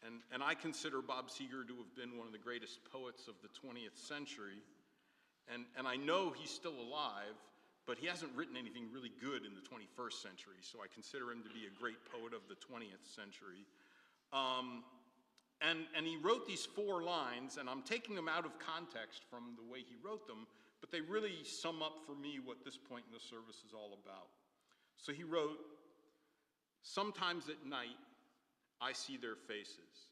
And I consider Bob Seger to have been one of the greatest poets of the 20th century. And I know he's still alive, but he hasn't written anything really good in the 21st century, so I consider him to be a great poet of the 20th century. And he wrote these 4 lines, and I'm taking them out of context from the way he wrote them, but they really sum up for me what this point in the service is all about. So he wrote, "Sometimes at night, I see their faces,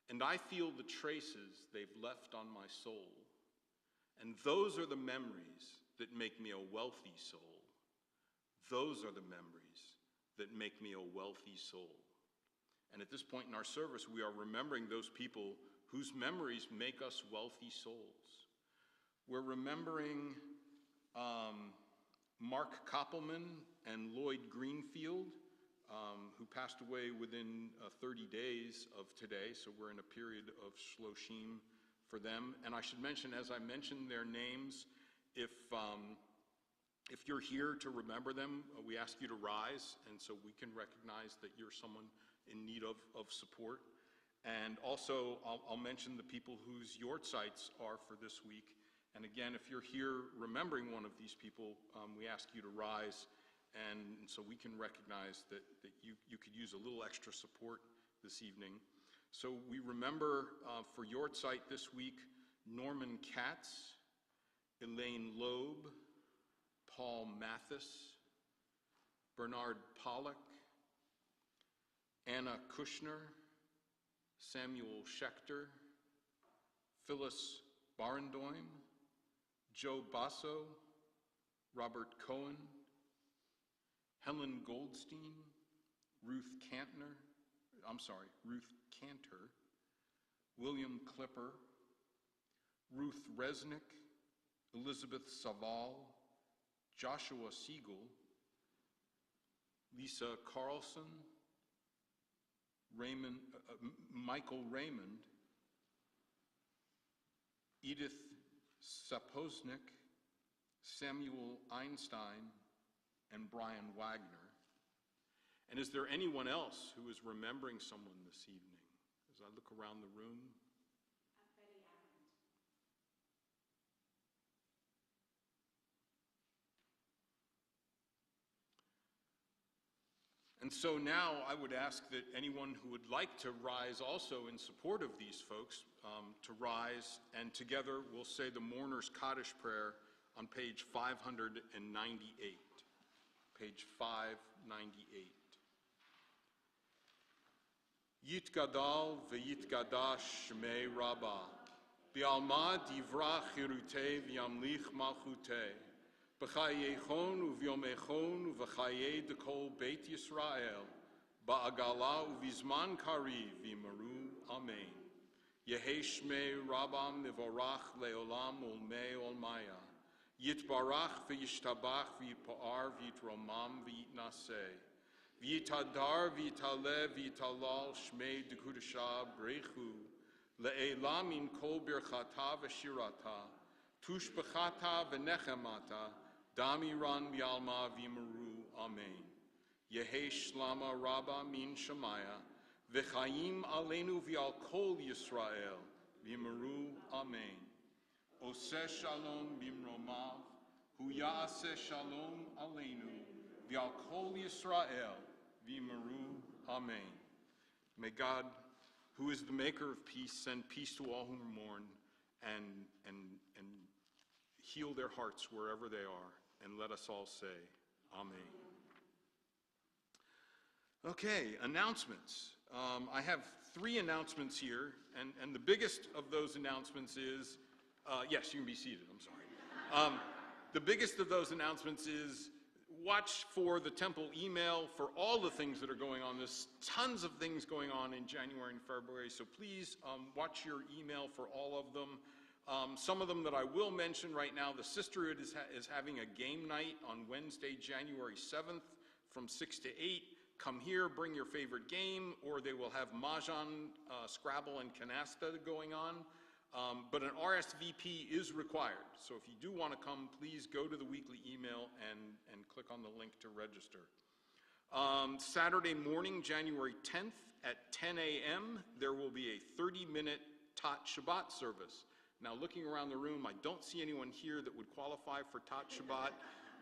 and I feel the traces they've left on my soul. And those are the memories that make me a wealthy soul. Those are the memories that make me a wealthy soul." And at this point in our service, we are remembering those people whose memories make us wealthy souls. We're remembering Mark Koppelman and Lloyd Greenfield, who passed away within 30 days of today, so we're in a period of shloshim for them. And I should mention, as I mentioned their names, if you're here to remember them, we ask you to rise, and so we can recognize that you're someone in need of support. And also, I'll mention the people whose yortzites are for this week. And again, if you're here remembering one of these people, we ask you to rise, and so we can recognize that you could use a little extra support this evening. So we remember for yortzeit this week, Norman Katz, Elaine Loeb, Paul Mathis, Bernard Pollock, Anna Kushner, Samuel Schechter, Phyllis Barendoim, Joe Basso, Robert Cohen, Helen Goldstein, Ruth Cantor, William Clipper, Ruth Resnick, Elizabeth Saval, Joshua Siegel, Lisa Carlson, Michael Raymond, Edith Saposnik, Samuel Einstein, and Brian Wagner. And is there anyone else who is remembering someone this evening? As I look around the room.
Betty Arendt.
And so now I would ask that anyone who would like to rise also in support of these folks to rise, and together we'll say the Mourner's Kaddish prayer on page 598. Page 598. Yitgadal v'yitgadash shmei Rabbah, bi'alma divra chirutei v'yamlich malchutei, b'chayechon u'v'yomechon u'v'chayei dekol Beit Yisrael, ba'agala u'vizman kariv v'yimaru amen. Yehei shmei Rabbah mivorach le'olam ulmei olmaya, Yitbarach v'yishtabach v'yitpa'ar v'yitromam v'yitnaseh. V'yitadar v'yitaleh v'yitalal shmei dekudesha brechu. Le'elam min kol birchata v'shirata. Tushbechata v'nechemata. Damiran mi'alma v'yimaru amen. Yehei shlama rabba min shemaya. V'chayim aleinu v'yal kol Yisrael. V'yimaru amen. Oseh shalom bimromav, hu ya'aseh shalom aleinu, v'al kol Yisrael, v'yimaru amen. May God, who is the maker of peace, send peace to all who mourn and heal their hearts wherever they are. And let us all say, amen. Okay, announcements. I have 3 announcements here, and the biggest of those announcements is, yes, you can be seated, I'm sorry. The biggest of those announcements is
watch for the temple email for all the things that are going on. There's tons of things going on in January and February, so please watch your email for all of them. Some of them that I will mention right now, the Sisterhood is having a game night on Wednesday, January 7th from 6 to 8. Come here, bring your favorite game, or they will have Mahjong, Scrabble, and Canasta going on. But an RSVP is required. So if you do want to come, please go to the weekly email and click on the link to register. Saturday morning, January 10th at 10 a.m., there will be a 30-minute Tat Shabbat service. Now, looking around the room, I don't see anyone here that would qualify for Tat Shabbat.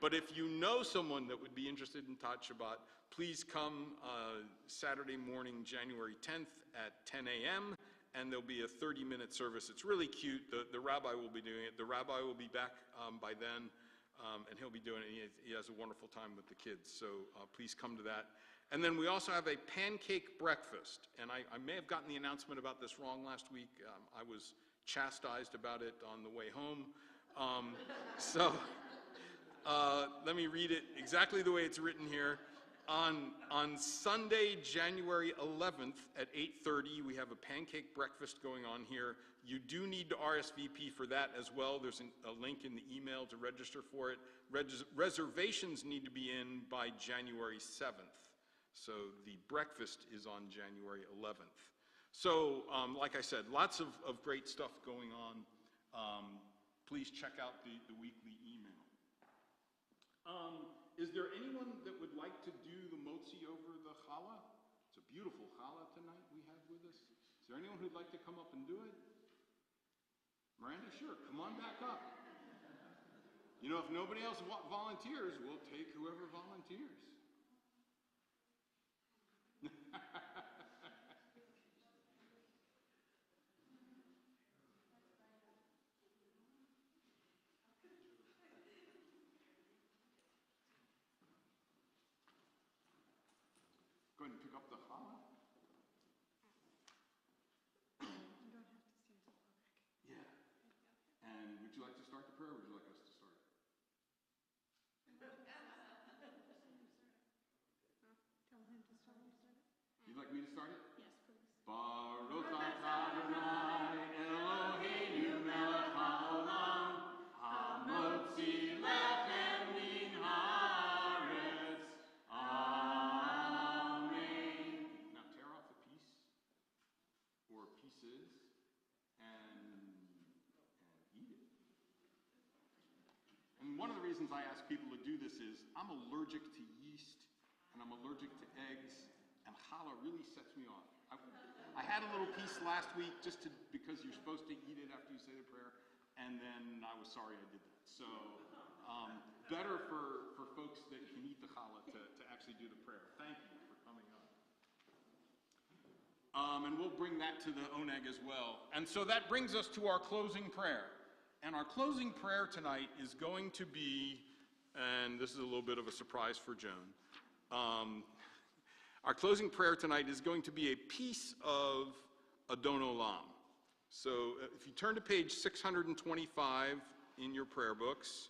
But if you know someone that would be interested in Tat Shabbat, please come Saturday morning, January 10th at 10 a.m., and there'll be a 30-minute service. It's really cute. The rabbi will be doing it. The rabbi will be back by then, and he'll be doing it. He has a wonderful time with the kids, so please come to that. And then we also have a pancake breakfast, and I may have gotten the announcement about this wrong last week. I was chastised about it on the way home. Let me read it exactly the way it's written here. On Sunday, January 11th at 8:30, we have a pancake breakfast going on here. You do need to RSVP for that as well. There's a link in the email to register for it. Reservations need to be in by January 7th. So the breakfast is on January 11th. So, like I said, lots of great stuff going on. Please check out the weekly email. Is there anyone that would like to do the motzi over the challah? It's a beautiful challah tonight we have with us. Is there anyone who'd like to come up and do it? Miranda, sure, come on back up. You know, if nobody else volunteers, we'll take whoever volunteers. Go ahead and pick up the challah. Yeah. And would you like to start the prayer, or would you like us to start it?
Tell him to start it.
You'd like me to start it?
Yes, please.
Baruch atah Adonai Eloheinu melech haolam, hamotzi lechem min haaretz. Amen. Now tear off a piece, or pieces, and eat it. And one of the reasons I ask people to do this is I'm allergic to yeast, and I'm allergic to eggs, and challah really sets me off. I had a little piece last week because you're supposed to eat it after you say the prayer, and then I was sorry I did that. So better for folks that can eat the challah to actually do the prayer. Thank you for coming up. And we'll bring that to the oneg as well. And so that brings us to our closing prayer. And our closing prayer tonight is going to be, and this is a little bit of a surprise for Joan, our closing prayer tonight is going to be a piece of Adon Olam. So if you turn to page 625 in your prayer books,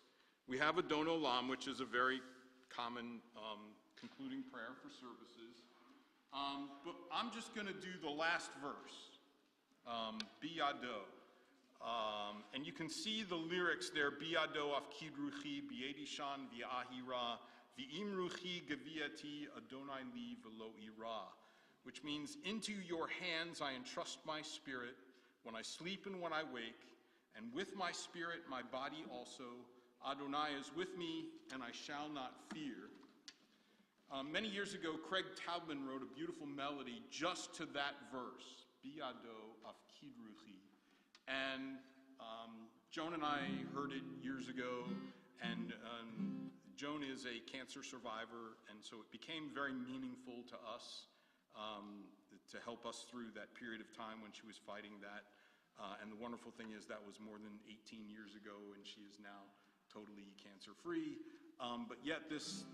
we have Adon Olam, which is a very common concluding prayer for services. But I'm just going to do the last verse, Biyado. And you can see the lyrics there, Biyado afkid ruchi, B'yedishan v'ahira, V'im ruchi gaviyati Adonai li v'lo ira, which means, into your hands I entrust my spirit, when I sleep and when I wake, and with my spirit my body also. Adonai is with me, and I shall not fear. Many years ago, Craig Taubman wrote a beautiful melody just to that verse, Biyado afkid ruchi. And Joan and I heard it years ago, and Joan is a cancer survivor, and so it became very meaningful to us to help us through that period of time when she was fighting that. And the wonderful thing is that was more than 18 years ago, and she is now totally cancer-free. But yet this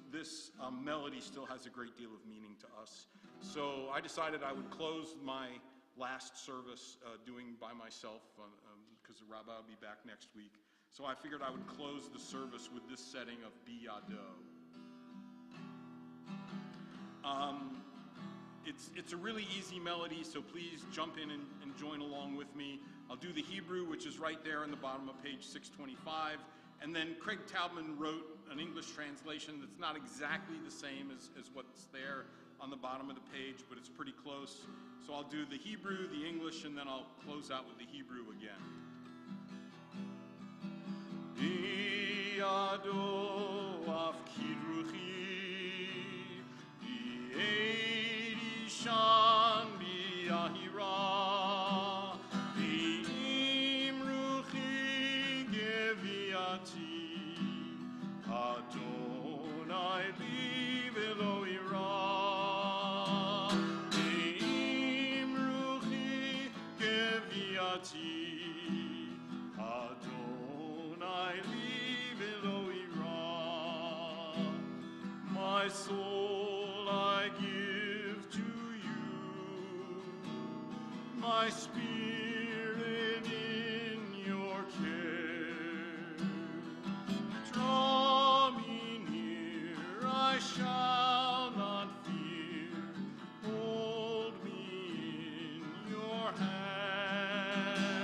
melody still has a great deal of meaning to us. So I decided I would close my last service doing by myself, because the rabbi will be back next week. So I figured I would close the service with this setting of Biyado.
It's a really easy melody, so please jump in and join along with me. I'll do the Hebrew, which is right there on the bottom of page 625. And then Craig Taubman wrote an English translation that's not exactly the same as what's there on the bottom of the page, but it's pretty close. So I'll do the Hebrew, the English, and then I'll close out with the Hebrew again. Bi'ado af kidruchi, bi'edi shan bi'ahira, bi'imruchi geviati, Adonai li velo ira, bi'imruchi geviati, my soul I give to you, my spirit in your care. Draw me near, I shall not fear. Hold me in your hands.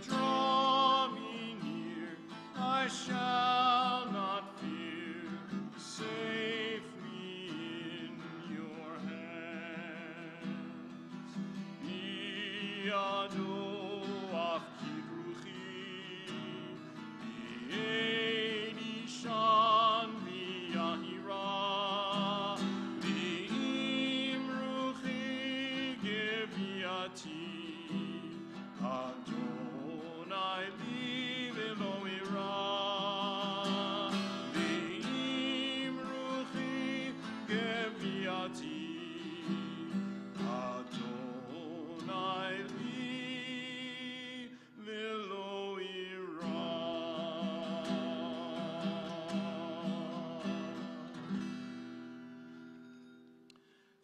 Draw me near, I shall not fear. Save me in your hands. Bi'ado af kidruchi, bi'edi shan bi'ahira, bi'imruchi geviati, Adonai li velo ira. Adonai li velo ira.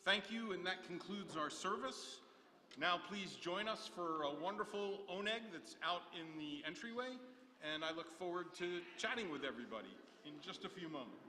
Thank you, and that concludes our service. Now please join us for a wonderful oneg that's out in the entryway, and I look forward to chatting with everybody in just a few moments.